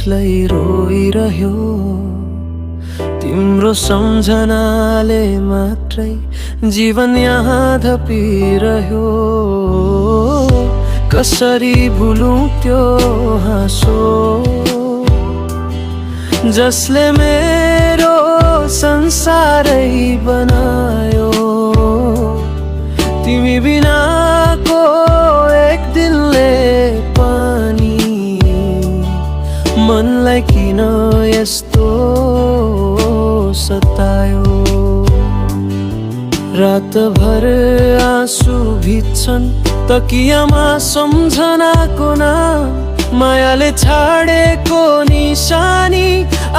एक्लै रोइरह्यो। तिम्रो सम्झनाले मात्रै जीवन यहाँ धपिरह्यो। कसरी भुलूं त्यो हाँसो जसले मेरो संसारै बनायो। तिमी बिनाको एक दिनले पनि मनलाई किन यस्तो सतायो। रातभर आँसु भिज्छन् तकियामा सम्झनाको नाम। मायाले छाडेको निशानी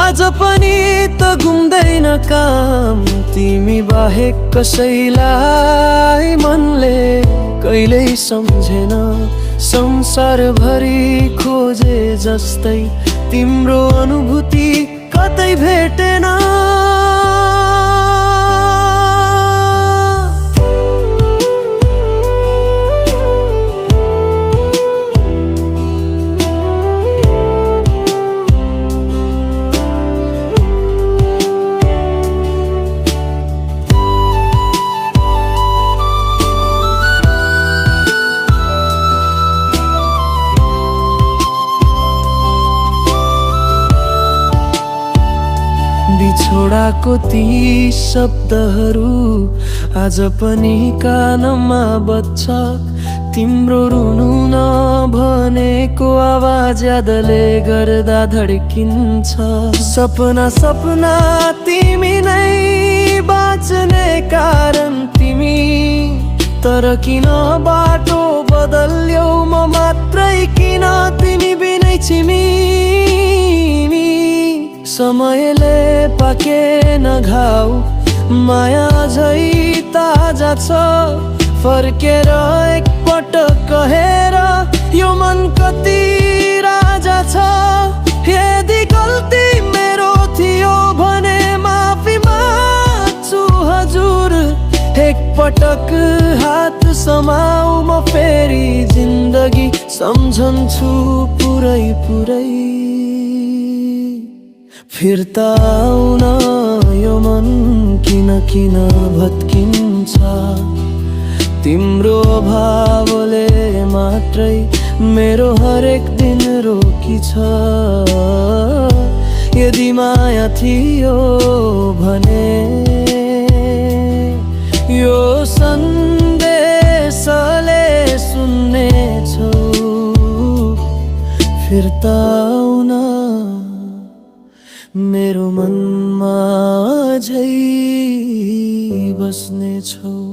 आज पनि त घुम्दैन काम। तिमी बाहेक कसैलाई मनले कहिल्यै सम्झेन। संसारभरि खोजे जस्तै तिम्रो अनुभूति कतै भेटेन। बिछोडाको ती शब्दहरू आज पनि कानमा बज्छ। तिम्रो रुनु नभनेको आवाज यादले गर्दा धड्किन्छ। सपना सपना तिमी नै बाँच्ने कारण तिमी, तर किन बाटो बदल्यौ म मात्रै किन तिमी बिनै छिमी। समयले पाकेन घाउ माया झै ताजा छ। फर्केर एकपटक हेर यो मन कति राजा छ। यदि गल्ती मेरो थियो भने माफी माग्छु हजुर। एकपटक हात समाऊ म फेरि जिन्दगी सम्झन्छु पुरै पुरै। फिर्ता आउन यो मन किन किन भत्किन्छ। तिम्रो अभावले मात्रै मेरो हरेक दिन रोकी छ। यदि माया थियो भने यो सन्देशले सुन्नेछौ। फिर्ता आउन मेरो मनमा झै बस्नेछौ।